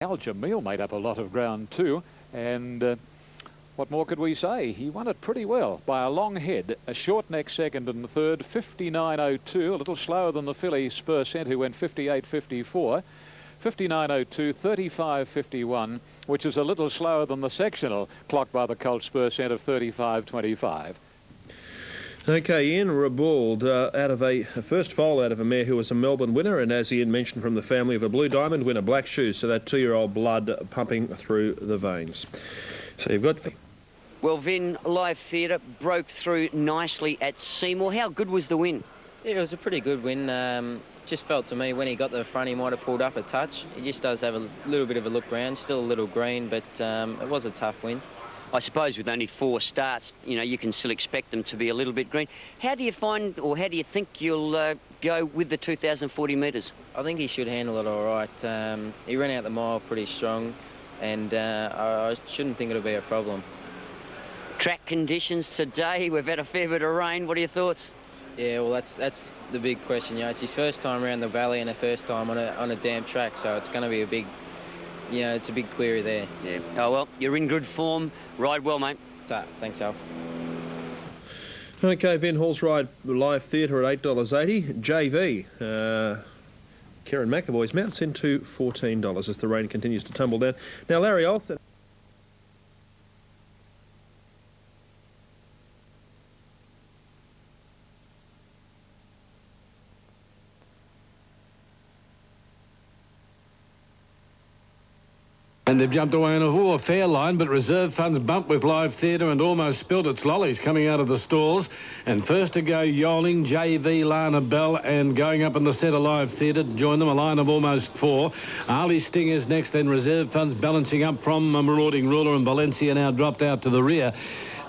Al Jamil made up a lot of ground too, and what more could we say? He won it pretty well by a long head. A short neck second and third, 59.02, a little slower than the filly Spur Cent, who went 58.54. 59.02, 35.51, which is a little slower than the sectional clocked by the Colt Spur Cent of 35.25. Okay, Ian Rabould, out of a first foal out of a mare who was a Melbourne winner, and as Ian mentioned, from the family of a Blue Diamond winner, Black Shoes, so that 2-year-old blood pumping through the veins. So you've got... Well, Vin, Live Theatre broke through nicely at Seymour. How good was the win? Yeah, it was a pretty good win. Just felt to me when he got the front he might have pulled up a touch. He just does have a little bit of a look round, still a little green, but it was a tough win. I suppose with only 4 starts, you know, you can still expect them to be a little bit green. How do you find, or how do you think you'll go with the 2,040 metres? I think he should handle it all right. He ran out the mile pretty strong, and I shouldn't think it'll be a problem. Track conditions today, we've had a fair bit of rain. What are your thoughts? Yeah, well, that's the big question. You know, it's his first time around the valley and the first time on a damp track, so it's going to be a big, you know, it's a big query there. Yeah. Oh, well, you're in good form. Ride well, mate. Thanks, Alf. Okay, Ben Hall's ride Live Theatre at $8.80. JV, Karen McAvoy's mounts into $14 as the rain continues to tumble down. Now, Larry Alston. And they've jumped away on a fair line, but Reserve Funds bumped with Live Theatre and almost spilled its lollies coming out of the stalls. And first to go, Yoling, JV, Lana Bell, and going up in the centre, Live Theatre to join them, a line of almost 4. Ali Sting is next, then Reserve Funds balancing up from Marauding Ruler, and Valencia now dropped out to the rear.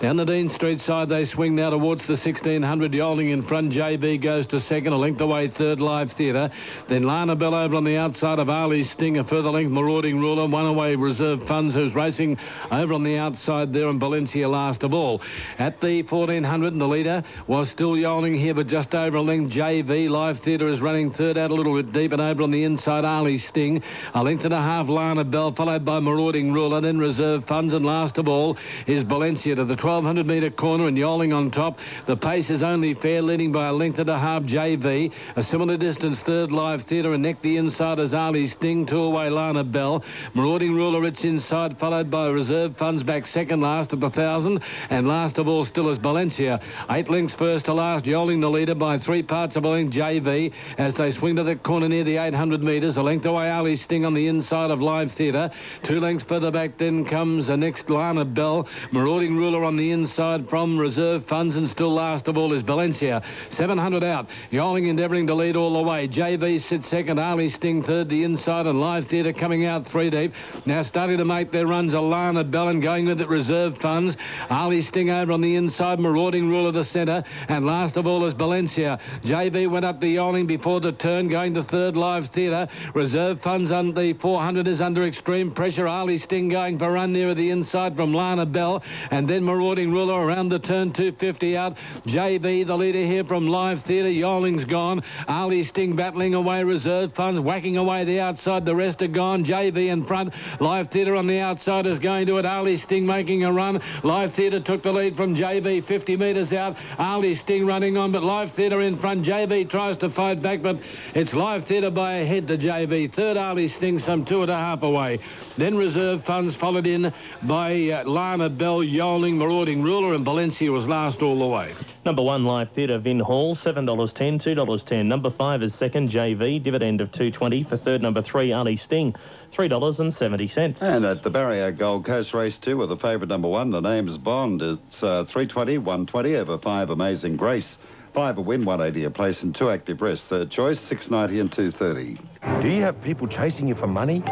Down the Dean Street side, they swing now towards the 1600. Yoling in front. JB goes to second, a length away third, Live Theatre. Then Lana Bell over on the outside of Ali Sting, a further length, Marauding Ruler. One away, Reserve Funds, who's racing over on the outside there, and Valencia last of all. At the 1400, the leader was still Yoling here, but just over a length, JV. Live Theatre is running third out a little bit deep, and over on the inside, Ali Sting. A length and a half, Lana Bell, followed by Marauding Ruler, then Reserve Funds, and last of all is Valencia to the 1200-metre corner, and Yoling on top. The pace is only fair, leading by a length and a half, JV. A similar distance, third, Live Theatre, and neck the inside as Ali Sting. 2 away, Lana Bell. Marauding Ruler, it's inside, followed by Reserve Funds back second last at the 1,000, and last of all still is Valencia. 8 lengths first to last, Yoling the leader by 3 parts of a length, JV, as they swing to the corner near the 800 metres. A length away, Ali Sting on the inside of Live Theatre. 2 lengths further back then comes the next, Lana Bell. Marauding Ruler on the inside from Reserve Funds, and still last of all is Valencia. 700 out. Yoling endeavouring to lead all the way. JV sits second, Ali Sting third, the inside, and Live Theatre coming out 3 deep. Now starting to make their runs, Alana Bell, and going with it, Reserve Funds. Ali Sting over on the inside, Marauding Ruler the centre, and last of all is Valencia. JV went up to Yoling before the turn, going to third, Live Theatre. Reserve Funds on the 400 is under extreme pressure. Ali Sting going for a run near the inside from Lana Bell, and then Marauding Ruler around the turn, 250 out. JB, the leader here from Live Theatre. Yoling's gone. Ali Sting battling away, Reserve Funds whacking away the outside. The rest are gone. JB in front. Live Theatre on the outside is going to it. Ali Sting making a run. Live Theatre took the lead from JB 50 metres out. Ali Sting running on, but Live Theatre in front. JB tries to fight back, but it's Live Theatre by a head to JB. Third, Ali Sting some 2.5 away. Then Reserve Funds followed in by Lana Bell, Yoling, Marauding Ruler, and Valencia was last all the way. Number 1, Live Theatre, Vin Hall, $7.10, $2.10. Number 5 is second, JV, dividend of $2.20. For third, number 3, Ali Sting, $3.70. And at the Barrier Gold Coast Race 2 with the favourite number 1, the name's Bond. It's 320, 120 over 5, Amazing Grace. 5 a win, 180 a place, and 2 active rest. Third choice, 690 and 230. Do you have people chasing you for money?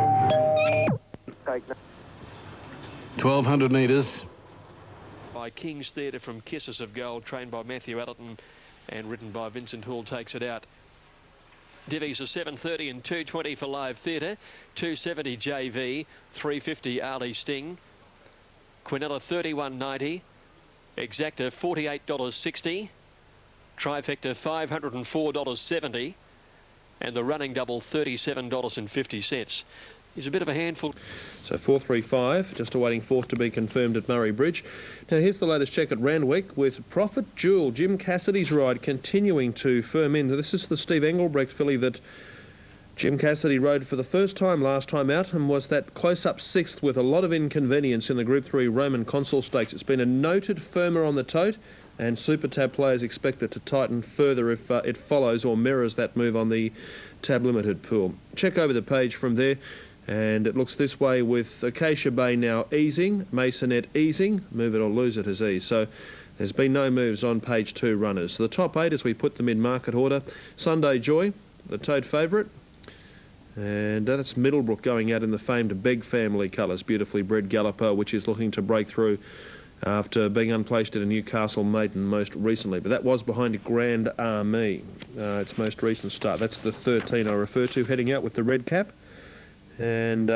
1,200 metres. By King's Theatre from Kisses of Gold, trained by Matthew Allerton and written by Vincent Hall, takes it out. Divvies are 730 and 220 for Live Theatre, 270 JV, 350 Ali Sting, Quinella 31.90, Exacta $48.60, Trifecta $504.70, and the running double $37.50. He's a bit of a handful. So 435, just awaiting fourth to be confirmed at Murray Bridge. Now here's the latest check at Randwick with Prophet Jewel, Jim Cassidy's ride, continuing to firm in. This is the Steve Engelbrecht filly that Jim Cassidy rode for the first time last time out and was that close-up sixth with a lot of inconvenience in the Group 3 Roman Consul Stakes. It's been a noted firmer on the tote, and Super Tab players expect it to tighten further if it follows or mirrors that move on the Tab Limited pool. Check over the page from there, and it looks this way with Acacia Bay now easing, Masonette easing, move it or lose it is ease. So there's been no moves on page 2 runners. So the top 8 as we put them in market order: Sunday Joy, the tote favourite. And that's Middlebrook going out in the famed Begg family colours, beautifully bred galloper, which is looking to break through after being unplaced at a Newcastle maiden most recently. But that was behind Grand Army, its most recent start. That's the 13 I refer to, heading out with the red cap. And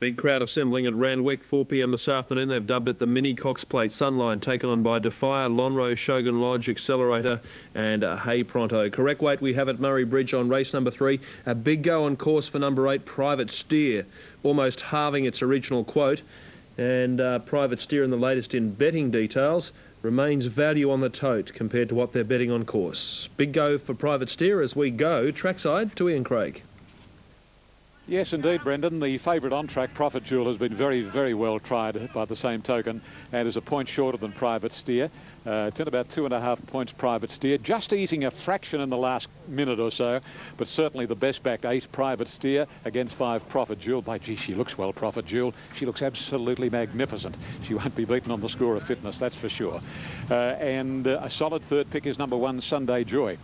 big crowd assembling at Randwick, 4 p.m. this afternoon. They've dubbed it the Mini Cox Plate. Sunline taken on by Defier, Lonro, Shogun Lodge, Accelerator and Hey Pronto. Correct weight we have at Murray Bridge on race number 3. A big go on course for number 8, Private Steer, almost halving its original quote. And Private Steer in the latest in betting details remains value on the tote compared to what they're betting on course. Big go for Private Steer as we go trackside to Ian Craig. Yes, indeed, Brendan. The favourite on-track, Prophet Jewel, has been very, very well tried by the same token and is a point shorter than Private Steer. It's in about 2.5 points, Private Steer, just easing a fraction in the last minute or so, but certainly the best backed 8, Private Steer, against 5, Prophet Jewel. By gee, she looks well, Prophet Jewel. She looks absolutely magnificent. She won't be beaten on the score of fitness, that's for sure. And a solid third pick is number 1, Sunday Joy.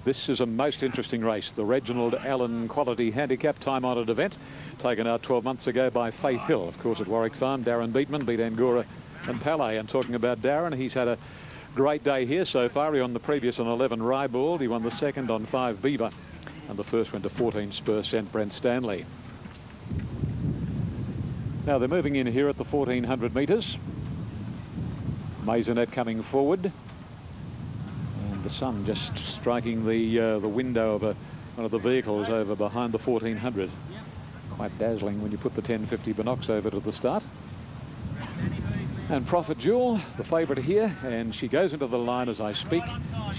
This is a most interesting race, the Reginald Allen Quality Handicap time-honoured event, taken out 12 months ago by Faith Hill, of course, at Warwick Farm. Darren Beatman beat Angora and Palais. And talking about Darren, he's had a great day here so far. He won the previous on 11 Rybald. He won the second on 5 Beaver, and the first went to 14 Spur Cent Brent Stanley. Now they're moving in here at the 1400 metres. Maisonette coming forward. The sun just striking the window of one of the vehicles over behind the 1400. Quite dazzling when you put the 1050 binocs over to the start. And Prophet Jewel, the favourite here, and she goes into the line as I speak.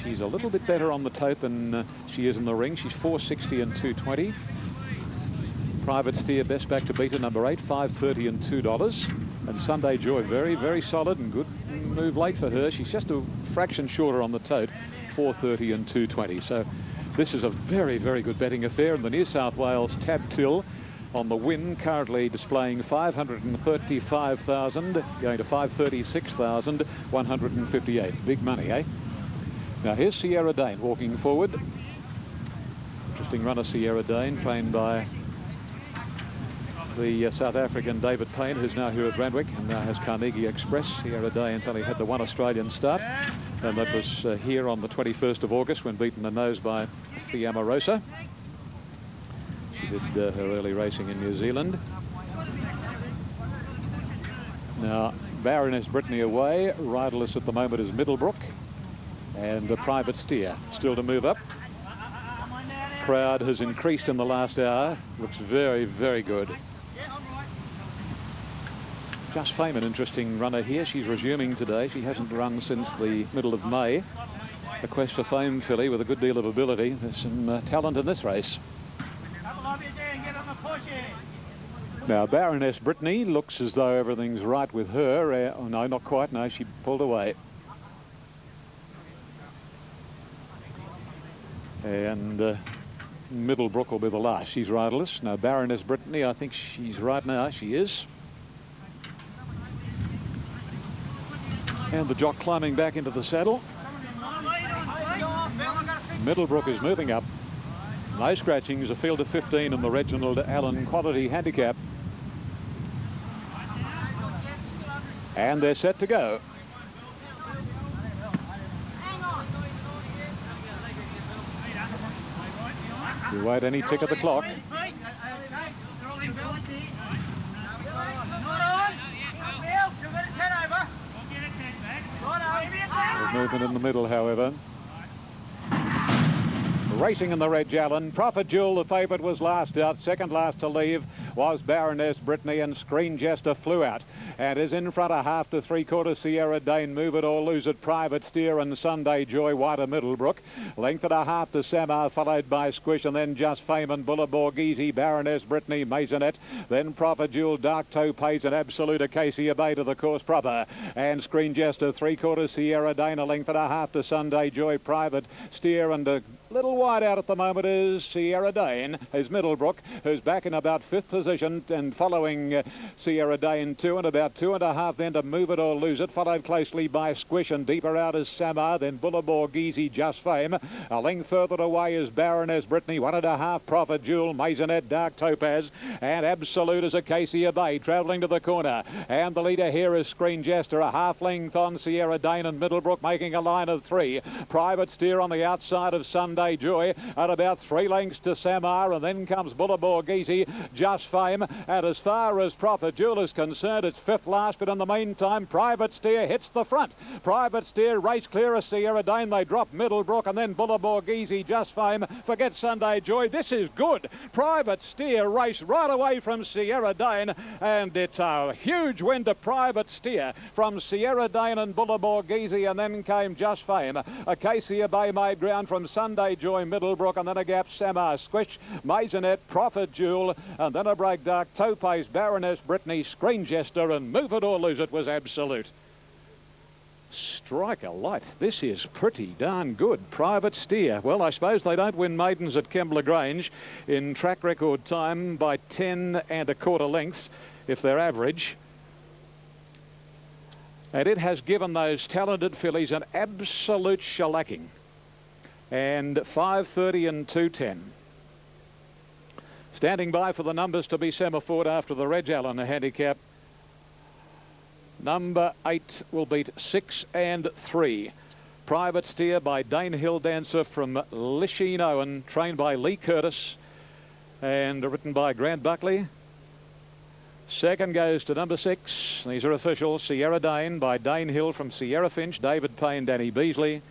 She's a little bit better on the tote than she is in the ring. She's 460 and 220. Private Steer best back to beater number 8, 530 and $2. And Sunday Joy, very, very solid and good move late for her. She's just a fraction shorter on the tote, 430 and 220. So this is a very, very good betting affair. And the New South Wales Tab Till on the win, currently displaying 535,000, going to 536,158. Big money, eh? Now here's Sierra Dane walking forward. Interesting runner, Sierra Dane, trained by the South African David Payne, who's now here at Randwick and now has Carnegie Express. Sierra Dane's only had the one Australian start, and that was here on the 21st of August when beaten a nose by Fiammarosa. She did her early racing in New Zealand. Now Baroness Brittany away. Riderless at the moment is Middlebrook, and the Private Steer still to move up. Crowd has increased in the last hour. Looks very, very good. Just Fame, an interesting runner here. She's resuming today. She hasn't run since the middle of May. A Quest for Fame filly with a good deal of ability. There's some talent in this race. Now Baroness Brittany looks as though everything's right with her. Oh, no, not quite. No, she pulled away. And Middlebrook will be the last. She's riderless. Now Baroness Brittany, I think she's right now. She is. And the jock climbing back into the saddle. Middlebrook is moving up. No scratchings, a field of 15 in the Reginald Allen Quality Handicap. And they're set to go. You wait any tick of the clock. There's movement in the middle, however. Racing in the Red Allen. Prophet Jewel, the favourite, was last out. Second last to leave was Baroness Brittany, and Screen Jester flew out and is in front of half to three-quarters Sierra Dane, Move It or Lose It, Private Steer and Sunday Joy, White of Middlebrook. Length and a half to Samar, followed by Squish, and then Just Fame and Bullaborg Easy, Baroness Brittany, Maisonette, then Prophet Jewel, Dark Topaz and Absolute Acacia Bay to the course proper, and Screen Jester, three-quarters Sierra Dane, a length and a half to Sunday Joy, Private Steer, and a little wide out at the moment is Sierra Dane, is Middlebrook, who's back in about fifth position, and following Sierra Dane 2 and about 2.5 then to Move It or Lose It, followed closely by Squish, and deeper out is Samar, then Bullaborg Easy, Just Fame. A length further away is Baroness Brittany, 1.5 Prophet Jewel, Maisonette, Dark Topaz, and Absolute as Acacia Bay, travelling to the corner. And the leader here is Screen Jester, a half length on Sierra Dane and Middlebrook, making a line of 3. Private Steer on the outside of Sunday Joy at about 3 lengths to Samar, and then comes Bullaborg Easy, Just Fame, and as far as Prophet Jewel is concerned, it's fifth last, but in the meantime Private Steer hits the front. Private Steer race clear of Sierra Dane, they drop Middlebrook, and then Bullaborg Easy, Just Fame, forget Sunday Joy. This is good. Private Steer race right away from Sierra Dane, and it's a huge win to Private Steer from Sierra Dane and Bullaborg Easy, and then came Just Fame. Acacia Bay made ground from Sunday Joy, Middlebrook, and then a gap Samar, Squish, Maisonette, Prophet Jewel, and then a break Dark Topaz, Baroness Brittany, Screen Jester, and Move It or Lose It was Absolute. Strike a light. This is pretty darn good. Private Steer. Well, I suppose they don't win maidens at Kembla Grange in track record time by 10 1/4 lengths if they're average. And it has given those talented fillies an absolute shellacking. And 5:30 and 2:10. Standing by for the numbers to be semaphored after the Reg Allen handicap. Number 8 will beat 6 and 3. Private Steer by Dane Hill Dancer from Lisheen Owen, trained by Lee Curtis and written by Grant Buckley. Second goes to number 6. These are official. Sierra Dane by Dane Hill from Sierra Finch, David Payne, Danny Beasley.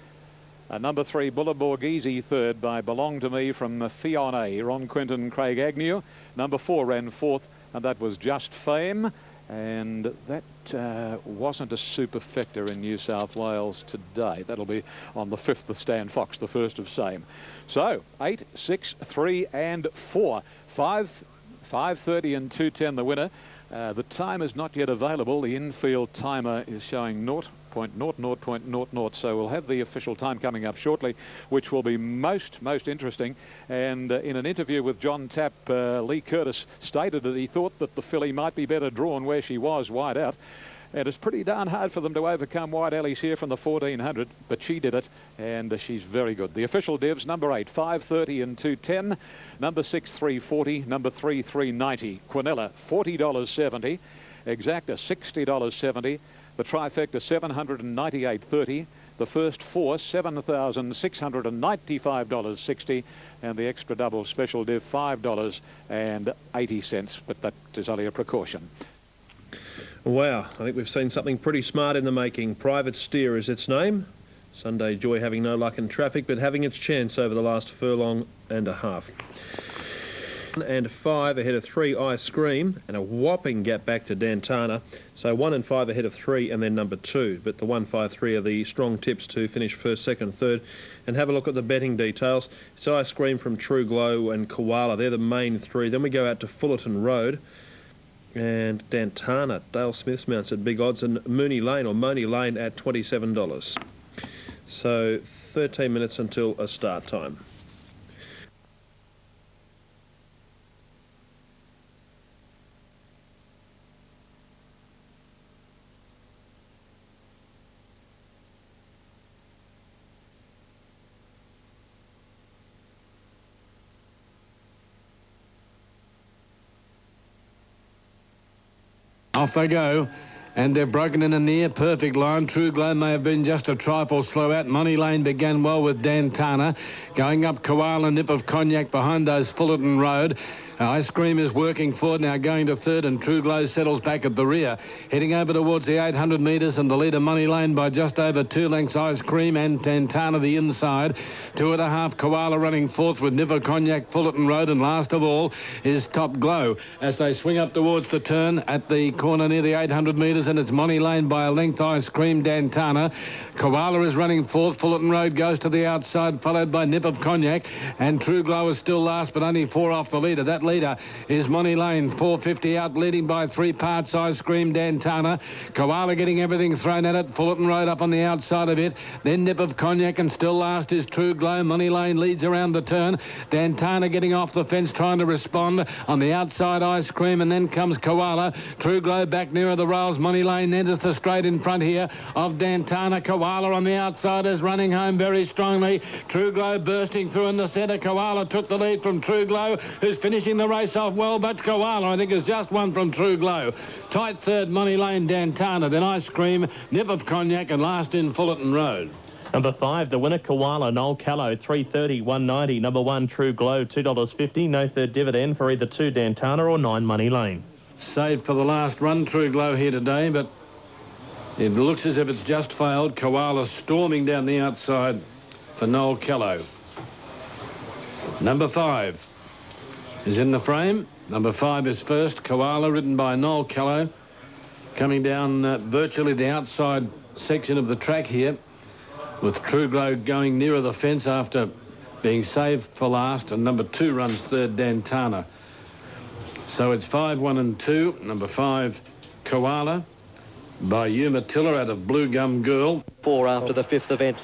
Number 3, Bullaborg Easy, third by Belong to Me from Fiona, Ron Quinton, Craig Agnew. Number 4 ran fourth, and that was Just Fame. And that wasn't a superfecta in New South Wales today. That'll be on the 5th with Stan Fox, the first of same. So 8, 6, 3 and 4. 5:30 and 2:10 the winner. The time is not yet available. The infield timer is showing 0.00.00, so we'll have the official time coming up shortly, which will be most interesting. And in an interview with John Tapp, Lee Curtis stated that he thought that the filly might be better drawn where she was wide out. And it's pretty darn hard for them to overcome White Alleys here from the 1400, but she did it, and she's very good. The official divs, number 8, 5:30 and 2:10. Number 6, 3:40. Number 3, 3:90. Quinella, $40.70. Exacta, $60.70. The trifecta, $798.30. The first 4, $7,695.60. And the extra double special div, $5.80. But that is only a precaution. Wow, I think we've seen something pretty smart in the making. Private Steer is its name. Sunday Joy having no luck in traffic, but having its chance over the last furlong and a half. And 5 ahead of 3, Ice Cream, and a whopping gap back to Dantana. So 1 and 5 ahead of 3, and then number 2. But the 1, 5, 3 are the strong tips to finish first, second, third. And have a look at the betting details. It's Ice Cream from True Glow and Koala. They're the main 3. Then we go out to Fullerton Road. And Dantana, Dale Smith's mounts at big odds, and Mooney Lane at $27. So 13 minutes until a start time. Off they go. And they're broken in a near perfect line. True Glow may have been just a trifle slow out. Money Lane began well with Dantana. Going up Koala, Nip of Cognac behind those Fullerton Road. Ice Cream is working forward now, going to third, and True Glow settles back at the rear. Heading over towards the 800 metres, and the leader Money Lane by just over 2 lengths. Ice Cream and Tantana the inside. 2.5 Koala running fourth with Nipper Cognac, Fullerton Road, and last of all is Top Glow as they swing up towards the turn at the corner near the 800 metres, and it's Money Lane by a length. Ice Cream, Tantana. Koala is running fourth. Fullerton Road goes to the outside, followed by Nip of Cognac, and True Glow is still last, but only 4 off the leader. That leader is Money Lane, 450 out, leading by 3 parts. Ice Cream, Tantana. Koala getting everything thrown at it. Fullerton Road up on the outside of it. Then Nip of Cognac, and still last is True Glow. Money Lane leads around the turn. Tantana getting off the fence, trying to respond. On the outside, Ice Cream, and then comes Koala. True Glow back nearer the rails. Money Lane enters the straight in front here of Tantana. Koala on the outside is running home very strongly. True Glow bursting through in the centre. Koala took the lead from True Glow, who's finishing the race off well, but Koala, I think, has just won from True Glow. Tight third, Money Lane, Tantana, then Ice Cream, Nip of Cognac, and last in Fullerton Road. Number 5, the winner, Koala, Noel Callow, 3.30, 1.90. Number 1, True Glow, $2.50. No third dividend for either 2 Tantana or 9 Money Lane. Saved for the last run, True Glow here today, but it looks as if it's just failed. Koala storming down the outside for Noel Callow. Number 5 is in the frame. Number 5 is first. Koala, ridden by Noel Callow, coming down virtually the outside section of the track here, with True Glow going nearer the fence after being saved for last, and number 2 runs third, Tantana. So it's 5, 1 and 2. Number 5, Koala, by Yuma Tiller out of Blue Gum Girl. 4 after the 5th event.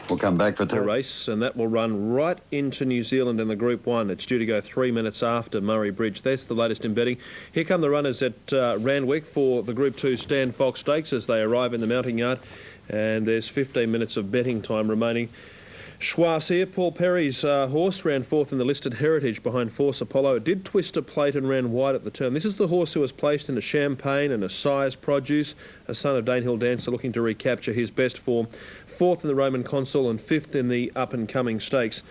We'll come back for The race, and that will run right into New Zealand in the Group 1. It's due to go 3 minutes after Murray Bridge. That's the latest in betting. Here come the runners at Randwick for the Group 2 Stan Fox Stakes as they arrive in the mounting yard, and there's 15 minutes of betting time remaining. Schwarz here. Paul Perry's horse ran fourth in the listed Heritage behind Force Apollo. It did twist a plate and ran wide at the turn. This is the horse who was placed in a Champagne and a Sire's Produce, a son of Danehill Dancer looking to recapture his best form. Fourth in the Roman Consul and fifth in the up-and-coming stakes,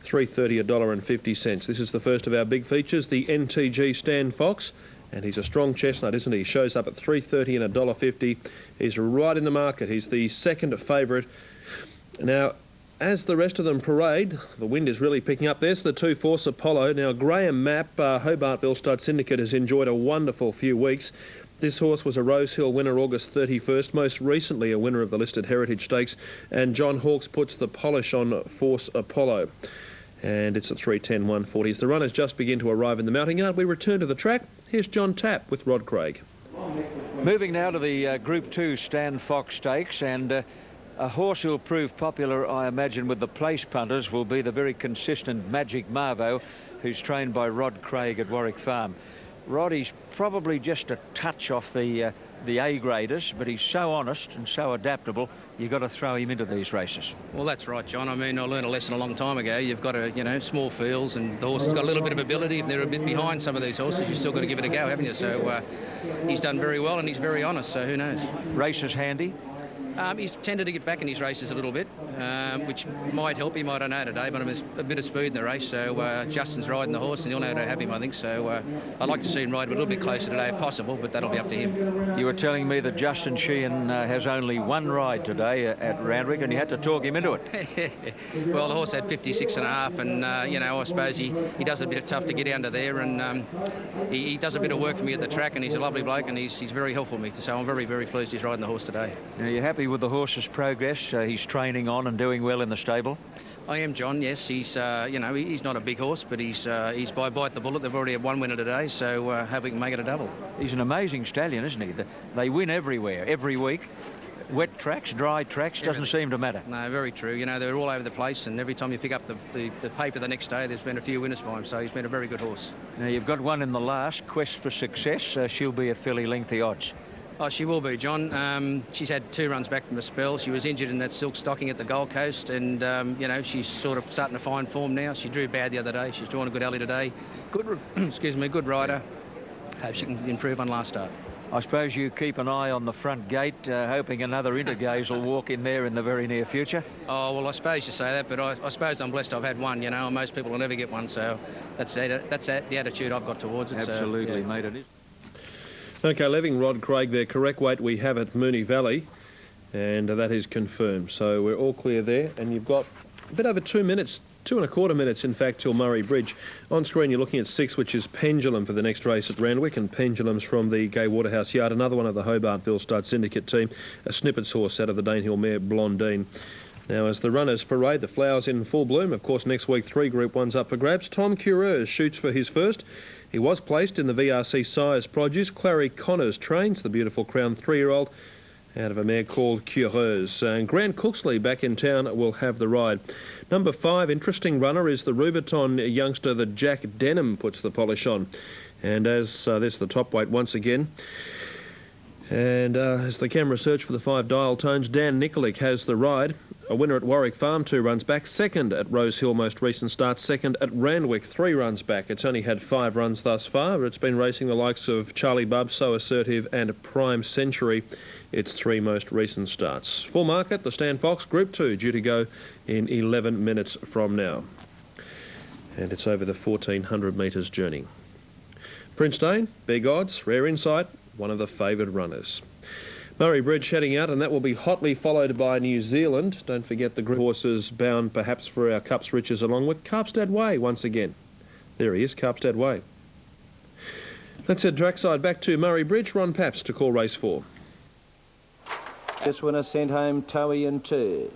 $3.30, $1.50. This is the first of our big features, the NTG Stan Fox, and he's a strong chestnut, isn't he? He shows up at $3.30 and $1.50. He's right in the market. He's the second favourite. Now, as the rest of them parade, the wind is really picking up. There's the 2 Force Apollo. Now, Graham Mapp, Hobartville Stud Syndicate, has enjoyed a wonderful few weeks. This horse was a Rosehill winner August 31st, most recently a winner of the listed Heritage Stakes, and John Hawkes puts the polish on Force Apollo. And it's at 3:10, 140. As the runners just begin to arrive in the mounting yard, we return to the track. Here's John Tapp with Rod Craig. Moving now to the Group 2 Stan Fox Stakes, and a horse who'll prove popular, I imagine, with the place punters will be the very consistent Magic Marvo, who's trained by Rod Craig at Warwick Farm. Rod, he's probably just a touch off the A-graders, but he's so honest and so adaptable, you've got to throw him into these races. Well, that's right, John. I mean, I learned a lesson a long time ago. You've got to, you know, small fields, and the horse has got a little bit of ability. If they're a bit behind some of these horses, you've still got to give it a go, haven't you? So he's done very well, and he's very honest, so who knows? Races handy? He's tended to get back in his races a little bit, which might help him. I don't know today, but there's a bit of speed in the race. So Justin's riding the horse, and he'll know how to have him, I think. So I'd like to see him ride a little bit closer today if possible, but that'll be up to him. You were telling me that Justin Sheehan has only one ride today at Randwick, and you had to talk him into it. Well, the horse had 56.5, and you know, I suppose he does a bit tough to get under there, and he does a bit of work for me at the track, and he's a lovely bloke, and he's very helpful to me. So I'm very, very pleased he's riding the horse today. Now, you're happy with the horse's progress? He's training on and doing well in the stable? I am, John. Yes, he's you know, he's not a big horse, but he's by Bite the Bullet. They've already had one winner today, so hope we can make it a double. He's an amazing stallion, isn't he? They win everywhere, every week. Wet tracks, dry tracks, doesn't seem to matter. No, very true. You know, they're all over the place, and every time you pick up the paper the next day, there's been a few winners by him, so he's been a very good horse. Now, you've got one in the last, Quest for Success. She'll be at fairly lengthy odds. Oh, she will be, John. She's had 2 runs back from a spell. She was injured in that silk stocking at the Gold Coast, and, you know, she's sort of starting to find form now. She drew bad the other day. She's drawn a good alley today. Good, excuse me, good rider. Hope she can improve on last start. I suppose you keep an eye on the front gate, hoping another Intergaze will walk in there in the very near future. Oh, well, I suppose you say that, but I suppose I'm blessed I've had one, you know, and most people will never get one, so that's the attitude I've got towards it. Absolutely, so, yeah. mate, it is. OK, leaving Rod Craig there. Correct weight we have at Moonee Valley, and that is confirmed. So we're all clear there, and you've got a bit over 2 minutes, 2.25 minutes, in fact, till Murray Bridge. On screen, you're looking at 6, which is Pendulum for the next race at Randwick, and Pendulum's from the Gay Waterhouse Yard, another one of the Hobartville Stud Syndicate team, a Snippets horse out of the Danehill mare Blondine. Now, as the runners parade, the flowers in full bloom. Of course, next week, 3 Group 1s up for grabs. Tom Cureuse shoots for his first. He was placed in the VRC Sires Produce. Clary Connors trains the beautiful Crown 3-year-old out of a mare called Cureuse. And Grant Cooksley back in town will have the ride. Number 5, interesting runner, is the Rubiton youngster that Jack Denham puts the polish on. And as this the top weight once again. And as the camera search for the 5 dial tones, Dan Nikolic has the ride. A winner at Warwick Farm, 2 runs back. Second at Rose Hill, most recent start. Second at Randwick, 3 runs back. It's only had 5 runs thus far, but it's been racing the likes of Charlie Bubb, So Assertive and Prime Century. Its 3 most recent starts. Full market, the Stan Fox Group 2, due to go in 11 minutes from now. And it's over the 1,400 metres journey. Prince Dane, big odds, rare insight, one of the favoured runners. Murray Bridge heading out, and that will be hotly followed by New Zealand. Don't forget the group horses bound perhaps for our Cups Riches, along with Carpstead Way once again. There he is, Carpstead Way. Let's head trackside back to Murray Bridge. Ron Paps to call race 4. This winner sent home Towie in 2.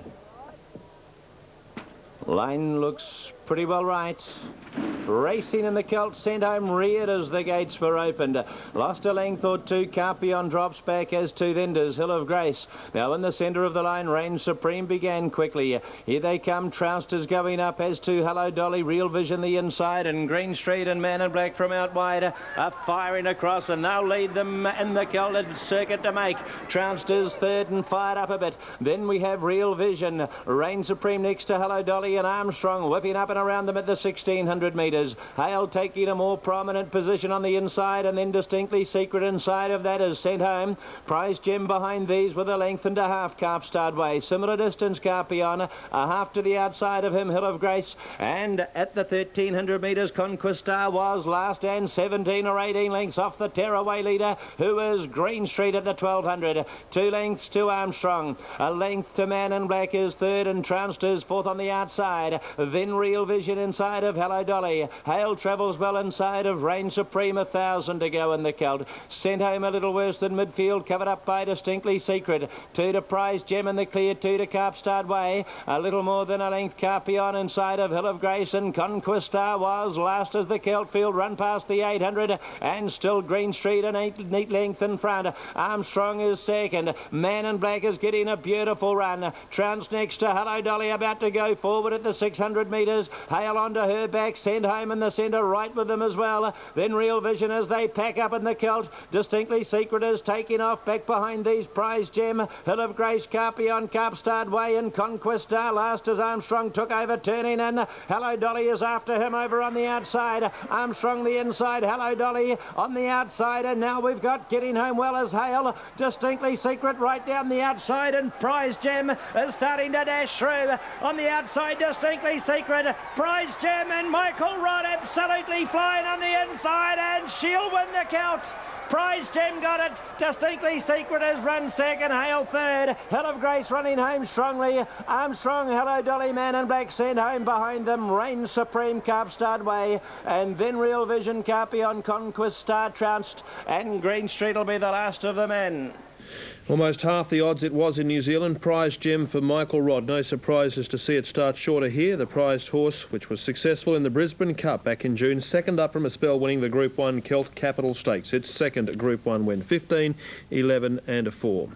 Line looks pretty well right. Racing in the Celt, sent home reared as the gates were opened. Lost a length or 2. Carpion drops back as to then does Hill of Grace. Now in the centre of the line, Reign Supreme began quickly. Here they come. Trousters going up as to Hello Dolly. Real Vision the inside, and Green Street and Man in Black from out wide are firing across, and they'll lead them in the Celt circuit to make. Trousters third and fired up a bit. Then we have Real Vision. Reign Supreme next to Hello Dolly, and Armstrong whipping up and around them at the 1,600 metres. Hale taking a more prominent position on the inside, and then Distinctly Secret inside of that is sent home. Prize Gem behind these with a length and a half. Carpstead Way, similar distance. Carpion a half to the outside of him, Hill of Grace, and at the 1,300 metres Conquistar was last, and 17 or 18 lengths off the Tearaway leader, who is Green Street at the 1,200. 2 lengths to Armstrong, a length to Man in Black is third, and Trousters fourth on the outside. Then Real Vision inside of Hello Dolly. Hale travels well inside of Reign Supreme. 1,000 to go in the Celt. Sent home a little worse than midfield, covered up by Distinctly Secret. 2 to Prize Gem in the clear, 2 to Carpstead Way. A little more than a length Carpion inside of Hill of Grace, and Conquistar was last as the Celt field run past the 800, and still Green Street an 8 neat length in front. Armstrong is second. Man in Black is getting a beautiful run. Trounce next to Hello Dolly, about to go forward at the 600 metres. Hale onto her back, sent home in the centre, right with them as well. Then Real Vision as they pack up in the Celt. Distinctly Secret is taking off back behind these. Prize Gem, Hill of Grace, Carpion, Carpstead Way, and Conquistar last as Armstrong took over, turning in. Hello Dolly is after him over on the outside. Armstrong the inside, Hello Dolly on the outside, and now we've got getting home well as Hale. Distinctly Secret right down the outside, and Prize Gem is starting to dash through. On the outside, Distinctly Secret, Prize Gem, and Michael Rod absolutely flying on the inside, and she'll win the Celt. Prize Gem got it. Distinctly Secret has run second. Hale third. Hill of Grace running home strongly. Armstrong, Hello Dolly, Man in Black sent home behind them. Reign Supreme, Carpstead Way, and then Real Vision, Carpion, Conquistar, Trounced, and Green Street will be the last of the men. Almost half the odds it was in New Zealand. Prize Gem for Michael Rod. No surprises to see it start shorter here. The prized horse, which was successful in the Brisbane Cup back in June, second up from a spell, winning the Group 1 Celt Capital Stakes. Its second Group 1 win, 15, 11 and a 4.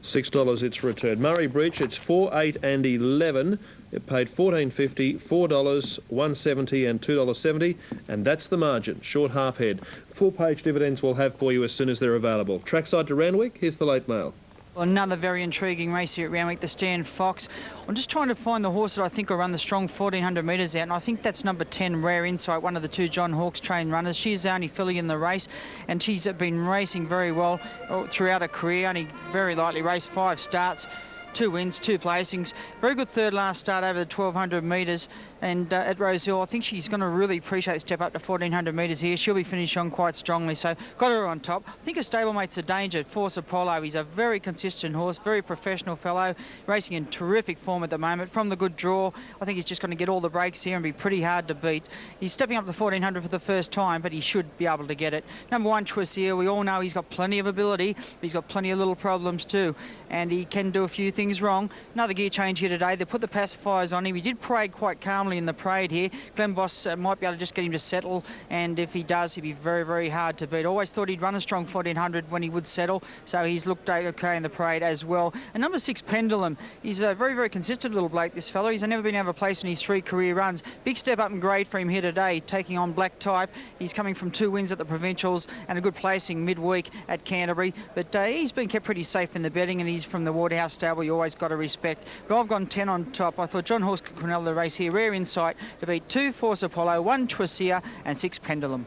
$6 its return. Murray Bridge, it's 4, 8 and 11. It paid $14.50, $4, $1.70 and $2.70, and that's the margin. Short half head. Full page dividends we'll have for you as soon as they're available. Trackside to Randwick, here's the late mail. Another very intriguing race here at Randwick, the Stan Fox. I'm just trying to find the horse that I think will run the strong 1400 metres out, and I think that's number 10, Rare Insight, one of the two John Hawkes trained runners. She's the only filly in the race, and she's been racing very well throughout her career. Only very lightly raced, 5 starts, 2 wins, 2 placings. Very good third last start over the 1200 metres, and at Rosehill, I think she's going to really appreciate the step up to 1400 metres here. She'll be finished on quite strongly, so got her on top. I think her stablemate's a danger, Force Apollo. He's a very consistent horse, very professional fellow, racing in terrific form at the moment. From the good draw, I think he's just going to get all the breaks here and be pretty hard to beat. He's stepping up to 1400 for the first time, but he should be able to get it. Number 1, Twissier, we all know he's got plenty of ability, but he's got plenty of little problems too, and he can do a few things wrong. Another gear change here today. They put the pacifiers on him. He did parade quite calmly in the parade here. Glenn Boss might be able to just get him to settle, and if he does, he'd be very, very hard to beat. Always thought he'd run a strong 1400 when he would settle, so he's looked okay in the parade as well. And number 6, Pendulum. He's a very, very consistent little bloke, this fellow. He's never been out of a place in his 3 career runs. Big step up in grade for him here today, taking on Black Type. He's coming from 2 wins at the Provincials and a good placing midweek at Canterbury, but he's been kept pretty safe in the betting, and he's from the Waterhouse stable. You always got to respect. But I've gone 10 on top. I thought John Hawkes could corral the race here. Rare Insight to beat 2, Force Apollo, 1, Twissier, and 6, Pendulum.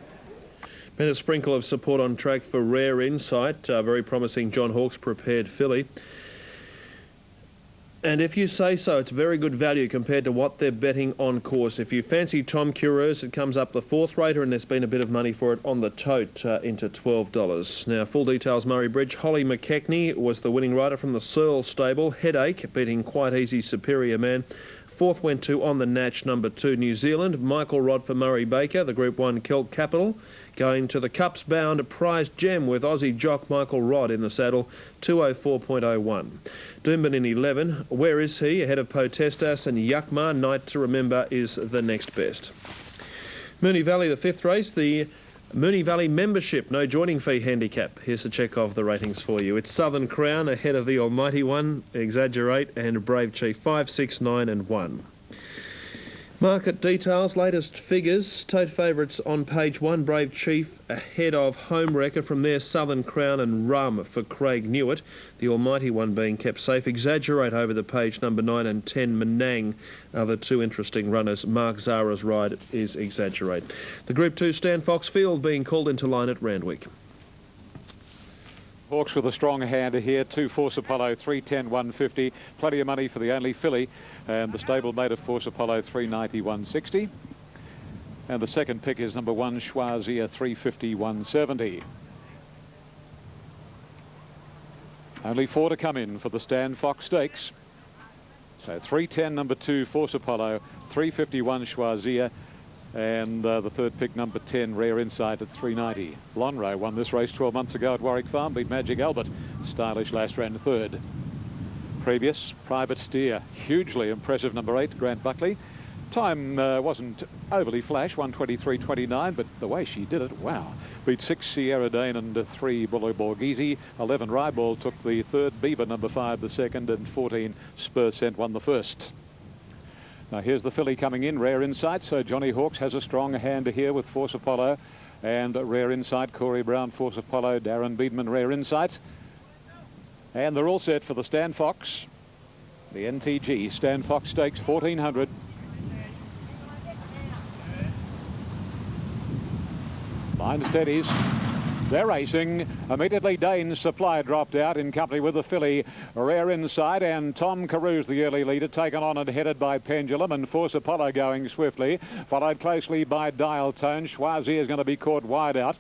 Been a sprinkle of support on track for Rare Insight. Very promising John Hawkes prepared filly. And if you say so, it's very good value compared to what they're betting on course. If you fancy Tom Cureuse, it comes up the 4th rater, and there's been a bit of money for it on the tote into $12. Now, full details, Murray Bridge. Holly McKechnie was the winning rider from the Searle stable. Headache, beating Quite Easy Superior Man. 4th went to On the Natch, number 2, New Zealand. Michael Rod for Murray Baker, the Group 1 Kelt Capital. Going to the Cups Bound Prize Gem with Aussie jock Michael Rod in the saddle, 204.01. Doomben in 11. Where is he? Ahead of Potestas, and Yakma. Night to Remember is the next best. Moonee Valley, the 5th race. The Moonee Valley membership, no joining fee handicap. Here's a check of the ratings for you. It's Southern Crown ahead of the Almighty One, Exaggerate, and Brave Chief, 5, 6, 9 and 1. Market details, latest figures. Tote favourites on page 1, Brave Chief ahead of Home Wrecker. From there, Southern Crown and Rum for Craig Newitt. The Almighty One being kept safe. Exaggerate over the page, number 9 and 10, Menang are the 2 interesting runners. Mark Zara's ride is Exaggerate. The Group 2 Stan Fox Field being called into line at Randwick. Hawks with a strong hand here, 2, Force Apollo, 310, 150. Plenty of money for the only filly. And the stablemate of Force Apollo, 390, 160. And the second pick is number 1, Schwazia, 350, 170. Only 4 to come in for the Stan Fox Stakes. So 310, number 2, Force Apollo, 351, Schwazia. And the third pick, number 10, Rare Insight at 390. Lonhro won this race 12 months ago at Warwick Farm, beat Magic Albert. Stylish last ran 3rd. Previous, Private Steer, hugely impressive, number 8, Grant Buckley. Time wasn't overly flash, 1:23.29, but the way she did it, wow. Beat 6, Sierra Dane, and 3, Bullo Borghese. 11, Ryball took the 3rd, Beaver, number 5, the 2nd, and 14, Spur Scent won the 1st. Now here's the filly coming in, Rare Insight. So Johnny Hawkes has a strong hand here with Force Apollo and Rare Insight. Corey Brown, Force Apollo, Darren Beedman, Rare Insight. And they're all set for the Stan Fox, the NTG Stan Fox Stakes, 1400. Line steadies. They're racing. Immediately Dane's Supply dropped out in company with the filly Rare Insight, and Tom Carews, the early leader, taken on and headed by Pendulum, and Force Apollo going swiftly, followed closely by Dial Tone. Schwazi is going to be caught wide out.